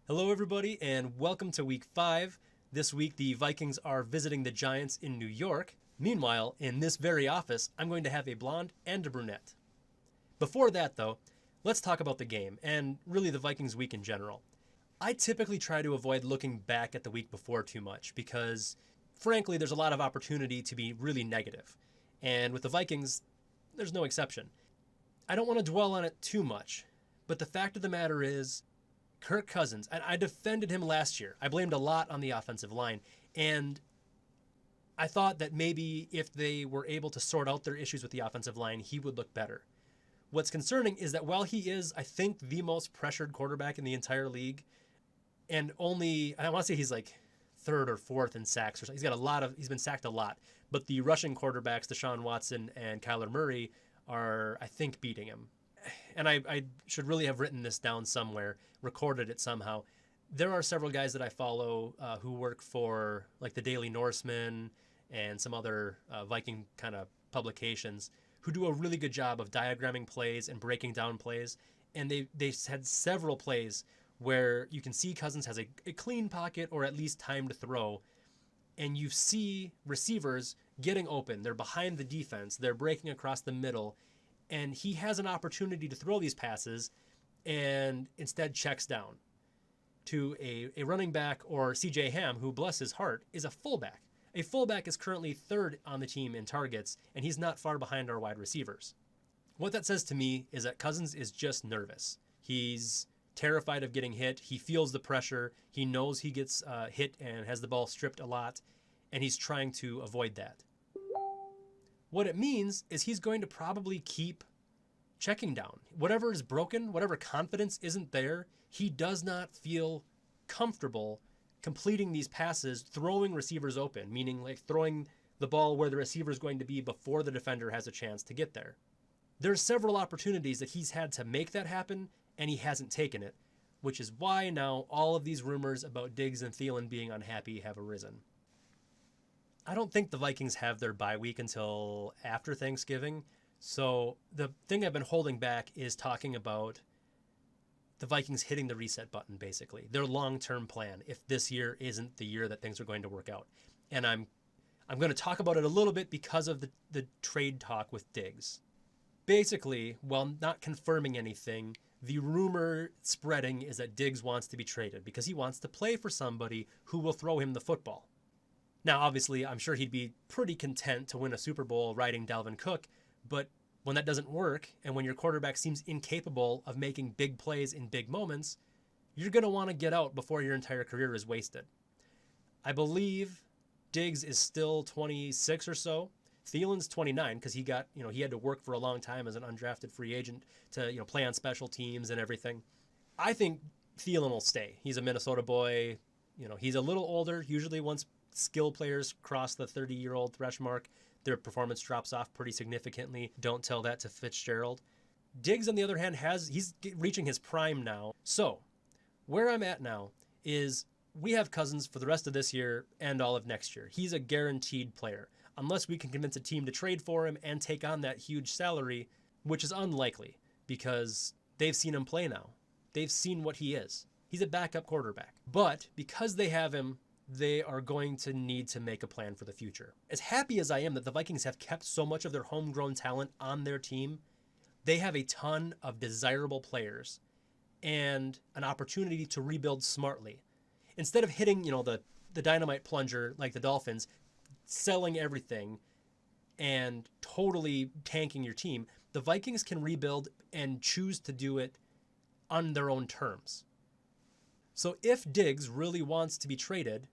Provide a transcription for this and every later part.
Hello, everybody, and welcome to Week 5. This week, the Vikings are visiting the Giants in New York. Meanwhile, in this very office, I'm going to have a blonde and a brunette. Before that, though, let's talk about the game, and really the Vikings week in general. I typically try to avoid looking back at the week before too much because, frankly, there's a lot of opportunity to be really negative. And with the Vikings, there's no exception. I don't want to dwell on it too much, but the fact of the matter is, Kirk Cousins, and I defended him last year. I blamed a lot on the offensive line, and I thought that maybe if they were able to sort out their issues with the offensive line, he would look better. What's concerning is that while he is, I think, the most pressured quarterback in the entire league, and I want to say he's like third or fourth in sacks, or something. He's been sacked a lot, but the rushing quarterbacks, Deshaun Watson and Kyler Murray, are, I think, beating him. And I should really have written this down somewhere, recorded it somehow. There are several guys that I follow who work for like the Daily Norseman and some other Viking kind of publications who do a really good job of diagramming plays and breaking down plays. And they had several plays where you can see Cousins has a clean pocket or at least time to throw. And you see receivers getting open. They're behind the defense. They're breaking across the middle. And he has an opportunity to throw these passes and instead checks down to a running back, or C.J. Ham, who, bless his heart, is a fullback. A fullback is currently third on the team in targets, and he's not far behind our wide receivers. What that says to me is that Cousins is just nervous. He's terrified of getting hit. He feels the pressure. He knows he gets hit and has the ball stripped a lot, and he's trying to avoid that. What it means is he's going to probably keep checking down. Whatever is broken, whatever confidence isn't there, he does not feel comfortable completing these passes, throwing receivers open, meaning like throwing the ball where the receiver is going to be before the defender has a chance to get there. There's several opportunities that he's had to make that happen, and he hasn't taken it, which is why now all of these rumors about Diggs and Thielen being unhappy have arisen. I don't think the Vikings have their bye week until after Thanksgiving. So the thing I've been holding back is talking about the Vikings hitting the reset button, basically. Their long-term plan, if this year isn't the year that things are going to work out. And I'm going to talk about it a little bit because of the trade talk with Diggs. Basically, while not confirming anything, the rumor spreading is that Diggs wants to be traded because he wants to play for somebody who will throw him the football. Now, obviously, I'm sure he'd be pretty content to win a Super Bowl riding Dalvin Cook, but when that doesn't work, and when your quarterback seems incapable of making big plays in big moments, you're going to want to get out before your entire career is wasted. I believe Diggs is still 26 or so. Thielen's 29 because he had to work for a long time as an undrafted free agent to play on special teams and everything. I think Thielen will stay. He's a Minnesota boy. He's a little older. Usually once skill players cross the 30-year-old thresh mark, their performance drops off pretty significantly. Don't tell that to Fitzgerald. Diggs, on the other hand, he's reaching his prime now. So, where I'm at now is we have Cousins for the rest of this year and all of next year. He's a guaranteed player, unless we can convince a team to trade for him and take on that huge salary, which is unlikely because they've seen him play now. They've seen what he is. He's a backup quarterback. But because they have him, they are going to need to make a plan for the future. As happy as I am that the Vikings have kept so much of their homegrown talent on their team, they have a ton of desirable players and an opportunity to rebuild smartly. Instead of hitting, the dynamite plunger like the Dolphins, selling everything and totally tanking your team, the Vikings can rebuild and choose to do it on their own terms. So if Diggs really wants to be traded,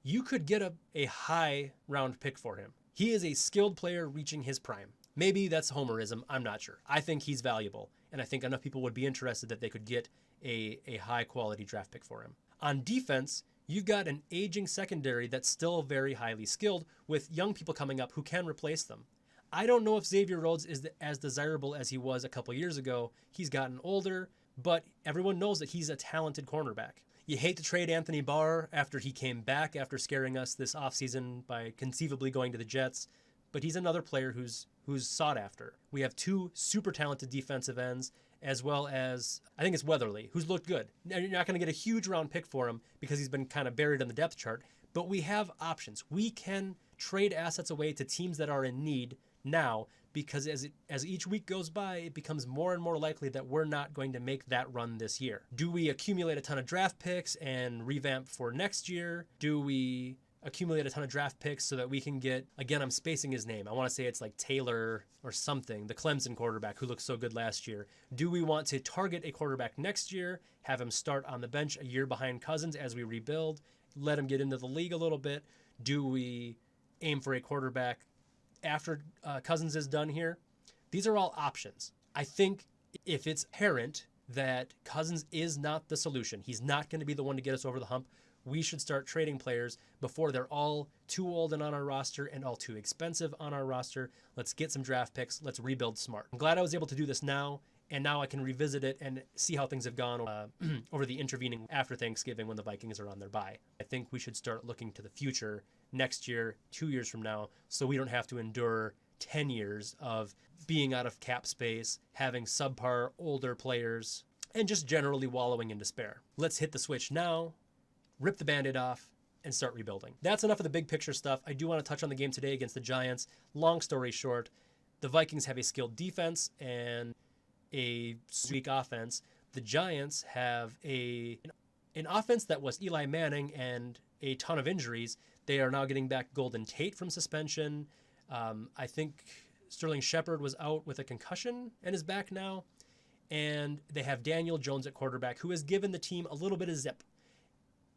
you could get a high round pick for him. He is a skilled player reaching his prime. Maybe that's homerism. I'm not sure. I think he's valuable, and I think enough people would be interested that they could get a high quality draft pick for him. On defense, you've got an aging secondary that's still very highly skilled with young people coming up who can replace them. I don't know if Xavier Rhodes is as desirable as he was a couple years ago. He's gotten older, but everyone knows that he's a talented cornerback. You hate to trade Anthony Barr after he came back after scaring us this offseason by conceivably going to the Jets, but he's another player who's who's sought after. We have 2 super talented defensive ends, as well as, I think it's Weatherly, who's looked good. Now, you're not going to get a huge round pick for him because he's been kind of buried on the depth chart, but we have options. We can trade assets away to teams that are in need now, because as each week goes by, it becomes more and more likely that we're not going to make that run this year. Do we accumulate a ton of draft picks and revamp for next year? Do we accumulate a ton of draft picks so that we can get, again, I'm spacing his name, I want to say it's like Taylor or something, the Clemson quarterback who looked so good last year. Do we want to target a quarterback next year, have him start on the bench a year behind Cousins as we rebuild, let him get into the league a little bit? Do we aim for a quarterback after Cousins is done here? These are all options. I think if it's apparent that Cousins is not the solution, he's not going to be the one to get us over the hump, we should start trading players before they're all too old and on our roster and all too expensive on our roster. Let's get some draft picks. Let's rebuild smart. I'm glad I was able to do this now, and now I can revisit it and see how things have gone over the intervening after Thanksgiving when the Vikings are on their bye. I think we should start looking to the future next year, 2 years from now, so we don't have to endure 10 years of being out of cap space, having subpar older players, and just generally wallowing in despair. Let's hit the switch now, rip the Band-Aid off, and start rebuilding. That's enough of the big picture stuff. I do want to touch on the game today against the Giants. Long story short, the Vikings have a skilled defense and a weak offense. The Giants have an offense that was Eli Manning and a ton of injuries. They are now getting back Golden Tate from suspension. I think Sterling Shepard was out with a concussion and is back now. And they have Daniel Jones at quarterback, who has given the team a little bit of zip.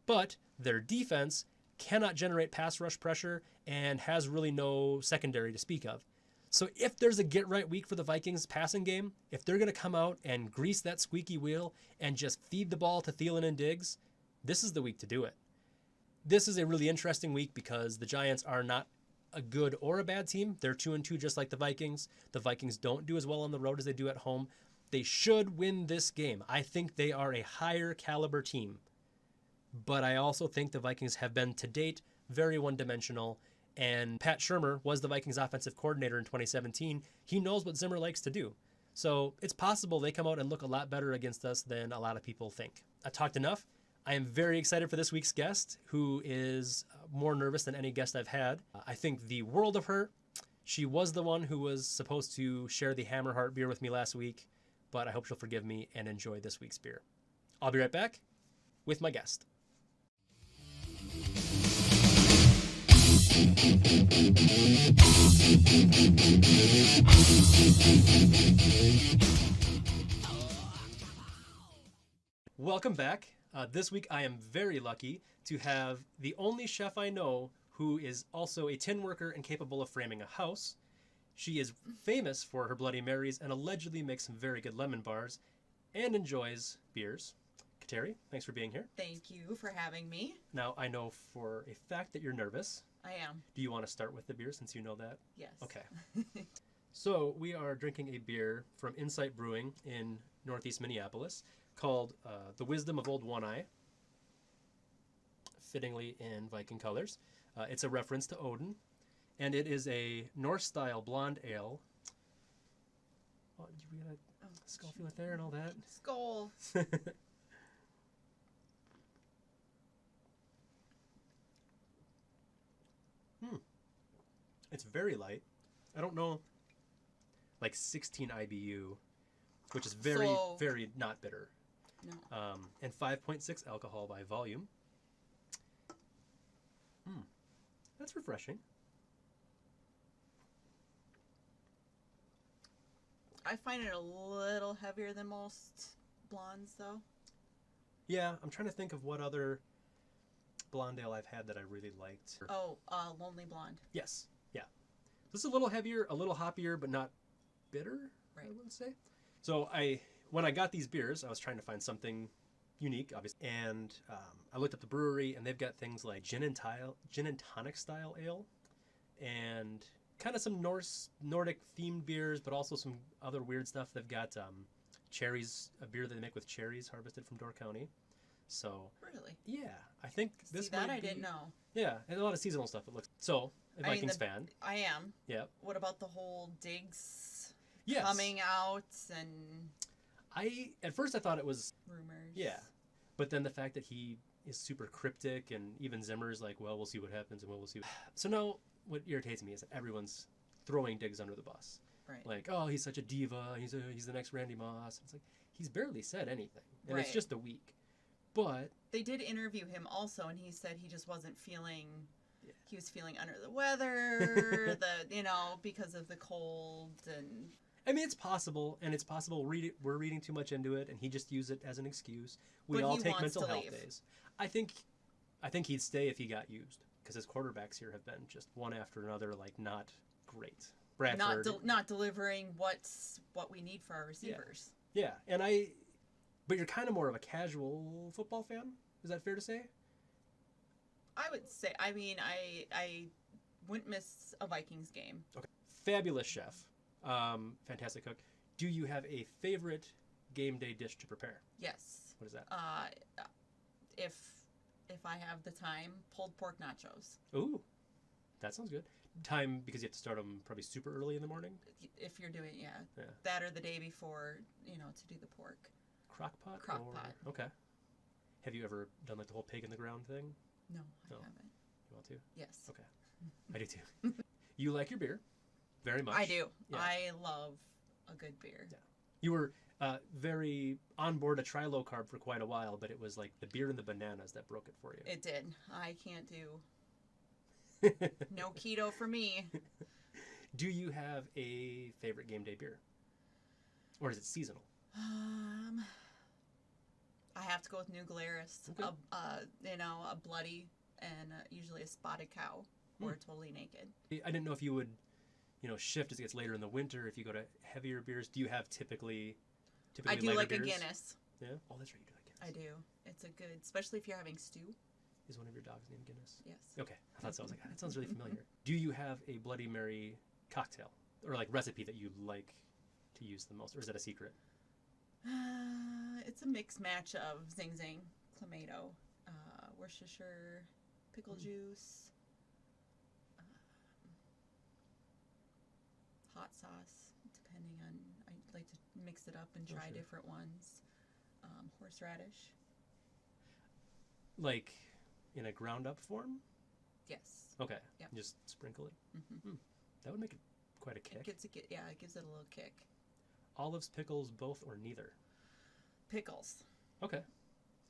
But their defense cannot generate pass rush pressure and has really no secondary to speak of. So if there's a get-right week for the Vikings passing game, if they're going to come out and grease that squeaky wheel and just feed the ball to Thielen and Diggs, this is the week to do it. This is a really interesting week because the Giants are not a good or a bad team. They're 2-2 just like the Vikings. The Vikings don't do as well on the road as they do at home. They should win this game. I think they are a higher caliber team. But I also think the Vikings have been, to date, very one-dimensional. And Pat Shurmur was the Vikings offensive coordinator in 2017. He knows what Zimmer likes to do. So it's possible they come out and look a lot better against us than a lot of people think. I talked enough. I am very excited for this week's guest, who is more nervous than any guest I've had. I think the world of her. She was the one who was supposed to share the Hammerheart beer with me last week, but I hope she'll forgive me and enjoy this week's beer. I'll be right back with my guest. Welcome back. This week I am very lucky to have the only chef I know who is also a tin worker and capable of framing a house. She is famous for her Bloody Marys and allegedly makes some very good lemon bars and enjoys beers. Kateri, thanks for being here. Thank you for having me. Now, I know for a fact that you're nervous. I am. Do you want to start with the beer since you know that? Yes. Okay. So we are drinking a beer from Insight Brewing in Northeast Minneapolis called The Wisdom of Old One-Eye, fittingly in Viking colors. It's a reference to Odin, and it is a Norse-style blonde ale. Oh, we got a skull feel it there and all that. Skull. It's very light. I don't know, like 16 IBU, which is very, very not bitter. No. And 5.6 alcohol by volume. That's refreshing. I find it a little heavier than most blondes, though. Yeah, I'm trying to think of what other blonde ale I've had that I really liked. Oh, Lonely Blonde. Yes, yeah. This is a little heavier, a little hoppier, but not bitter, right. I would say. So when I got these beers, I was trying to find something unique, obviously. And I looked up the brewery, and they've got things like gin and tonic style ale, and kind of some Nordic themed beers, but also some other weird stuff. They've got cherries, a beer that they make with cherries harvested from Door County. So Really? yeah, I think this See, that might I be, didn't know. Yeah, and a lot of seasonal stuff. It looks so. A I mean, Vikings fan. I am. Yeah. What about the whole Diggs Yes. coming out and At first I thought it was rumors? yeah, but then the fact that he is super cryptic, and even Zimmer's like, well, we'll see what happens, and we'll see. So now what irritates me is that everyone's throwing Diggs under the bus. Right. Like, oh, he's such a diva. He's the next Randy Moss. It's like he's barely said anything, and Right. it's just a week. But They did interview him also, and he said he just wasn't feeling. Yeah. He was feeling under the weather, because of the cold and. I mean, it's possible, and it's possible we're reading too much into it, and he just used it as an excuse. We But all he take wants mental to health leave. days. I think he'd stay if he got used, because his quarterbacks here have been just one after another, like not great. Bradford, Not delivering what we need for our receivers. yeah, but you're kind of more of a casual football fan. Is that fair to say? I would say. I mean, I wouldn't miss a Vikings game. Okay. Fabulous chef, fantastic cook. Do you have a favorite game day dish to prepare? Yes. What is that? If I have the time, pulled pork nachos. Ooh, that sounds good. Time because you have to start them probably super early in the morning. If you're doing Yeah. that or the day before, to do the pork. Crock pot. Crock-pot. Okay. Have you ever done like the whole pig in the ground thing? No, No. I haven't. You want to? Yes. Okay. I do too. You like your beer, very much. I do. Yeah. I love a good beer. Yeah. You were very on board a try low carb for quite a while, but it was like the beer and the bananas that broke it for you. It did. I can't do no keto for me. Do you have a favorite game day beer? Or is it seasonal? I have to go with New Glarus. Okay. A bloody and usually a spotted cow or totally naked. I didn't know if you would, shift as it gets later in the winter, if you go to heavier beers. Do you have typically I do lighter like beers? a Guinness. Yeah? Oh, that's right, you do like Guinness. I do. It's a good, especially if you're having stew. Is one of your dogs named Guinness? Yes. Okay, I thought so. I was like, that sounds really familiar. Do you have a Bloody Mary cocktail or like recipe that you like to use the most, or is that a secret? It's a mixed match of Zing Zang, Clamato, Worcestershire, pickle juice, hot sauce, depending on. I like to mix it up and try sure. different ones. Horseradish. Like in a ground up form? Yes. Okay. Yep. Just sprinkle it. Mm-hmm. That would make it quite a kick. It gives it a little kick. Olives, pickles, both, or neither? Pickles. Okay.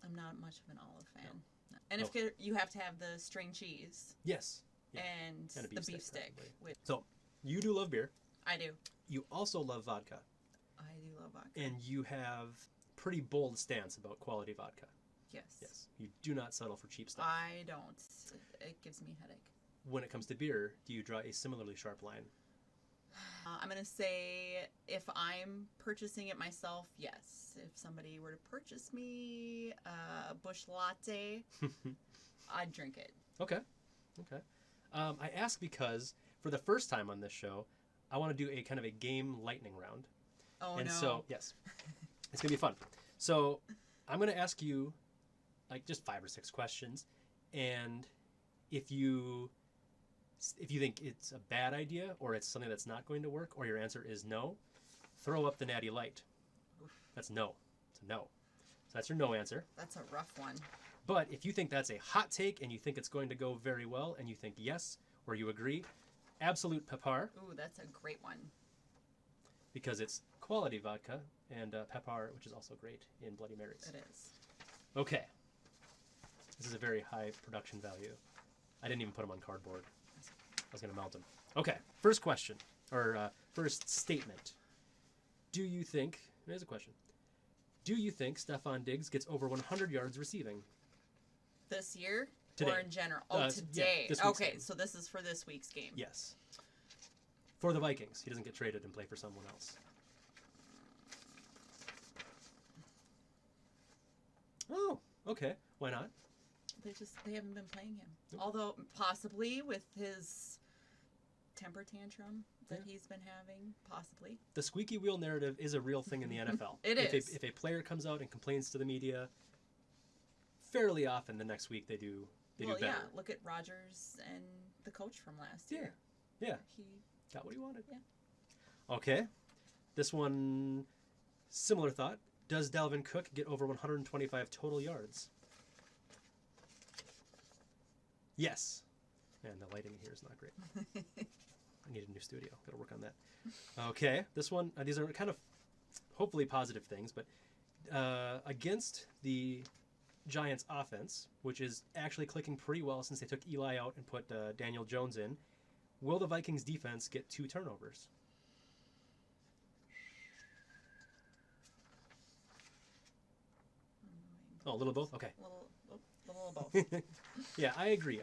I'm not much of an olive fan. No. And if you have to have the string cheese. Yes. Yeah. And And a the beef beef stick, stick. probably. So you do love beer. I do. You also love vodka. I do love vodka. And you have pretty bold stance about quality vodka. Yes. Yes. You do not settle for cheap stuff. I don't. It gives me a headache. When it comes to beer, do you draw a similarly sharp line? I'm going to say if I'm purchasing it myself, yes. If somebody were to purchase me a Busch Latte, I'd drink it. Okay. I ask because for the first time on this show, I want to do a kind of a game lightning round. Oh, And no. so, yes, it's going to be fun. So I'm going to ask you like just 5 or 6 questions. And if you think it's a bad idea or it's something that's not going to work or your answer is no, throw up the natty light. That's no. It's a no. So that's your no answer. That's a rough one. But if you think that's a hot take and you think it's going to go very well and you think yes or you agree, Absolute Pepar, Ooh, that's a great one. because it's quality vodka, and Pepar, which is also great in Bloody Marys. It is. Okay. This is a very high production value. I didn't even put them on cardboard. I was going to melt them. Okay, first question, or first statement. Here's a question. Do you think Stefon Diggs gets over 100 yards receiving? This year? Today. Or in general? Oh, Yeah, today. this week's Okay, game. so this is for this week's game. Yes. For the Vikings. He doesn't get traded and play for someone else. Oh, okay. Why not? They haven't been playing him. Nope. Although possibly with his temper tantrum that Yeah. he's been having, possibly. The squeaky wheel narrative is a real thing in the NFL. It if is. If a player comes out and complains to the media, fairly often the next week they do well, better. yeah. Look at Rodgers and the coach from last year. Yeah. He Got what he wanted. Yeah. Okay. This one, similar thought. Does Dalvin Cook get over 125 total yards? Yes. Man, the lighting here is not great. I need a new studio. Got to work on that. Okay. This one, these are kind of hopefully positive things, but against the Giants offense, which is actually clicking pretty well since they took Eli out and put Daniel Jones in, will the Vikings defense get 2 turnovers? Oh, a little of both? Okay. A little of both. Yeah, I agree.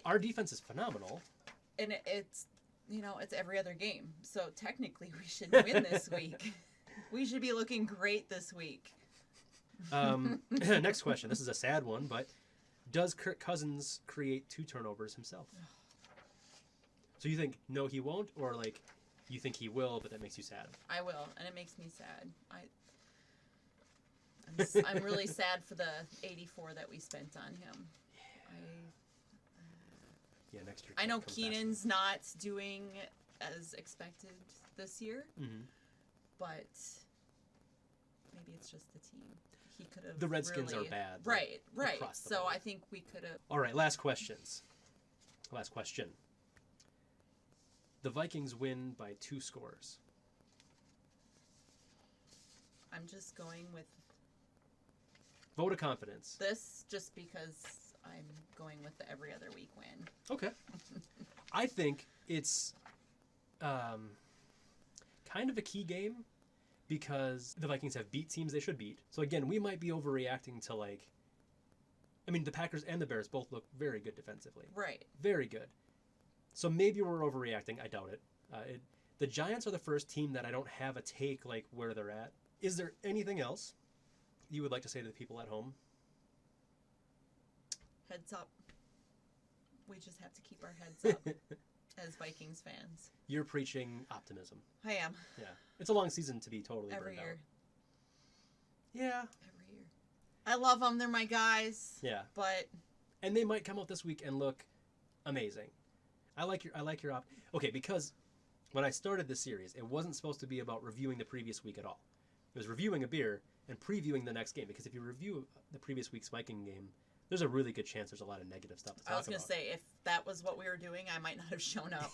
Our defense is phenomenal. And it's, it's every other game. So technically we should win this week. We should be looking great this week. Next question. This is a sad one, but does Kirk Cousins create 2 turnovers himself? So you think, no, he won't? Or, like, you think he will, but that makes you sad? I will, and it makes me sad. I'm really sad for the 84 that we spent on him. Yeah, next year. I know Keenan's not doing as expected this year, but maybe it's just the team. He could have. The Redskins really, are bad. Right. So board. I think we could have. All right, last questions. Last question. The Vikings win by 2 scores. I'm just going with Vote of confidence. this just because I'm going with the every other week win. Okay. I think it's kind of a key game because the Vikings have beat teams they should beat. So again, we might be overreacting to the Packers and the Bears both look very good defensively. Right. Very good. So maybe we're overreacting. I doubt it. The Giants are the first team that I don't have a take where they're at. Is there anything else you would like to say to the people at home? Heads up. We just have to keep our heads up as Vikings fans. You're preaching optimism. I am. Yeah. It's a long season to be totally Every burned year. out. Yeah. Every year. I love them. They're my guys. Yeah. But. And they might come out this week and look amazing. I like your okay, because when I started this series, it wasn't supposed to be about reviewing the previous week at all. It was reviewing a beer and previewing the next game, because if you review the previous week's Viking game, there's a really good chance there's a lot of negative stuff to talk about. I was going to say, if that was what we were doing, I might not have shown up.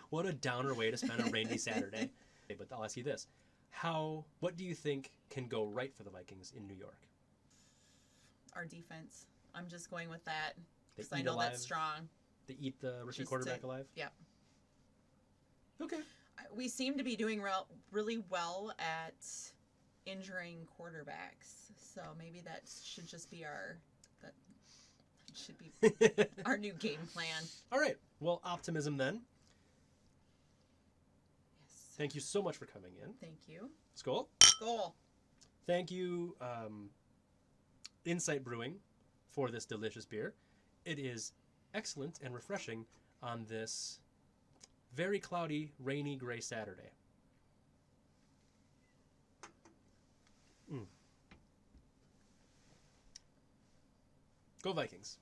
What a downer way to spend a rainy Saturday. Okay, but I'll ask you this. What do you think can go right for the Vikings in New York? Our defense. I'm just going with that. They Because I eat know alive? that's strong. They eat the rookie Just quarterback alive? Yeah. Okay. We seem to be doing really well at injuring quarterbacks. So maybe that should just be our new game plan. All right. Well, optimism then. Yes. Thank you so much for coming in. Thank you. Skål. Skål. Thank you, Insight Brewing, for this delicious beer. It is excellent and refreshing on this very cloudy, rainy, gray Saturday. Go Vikings.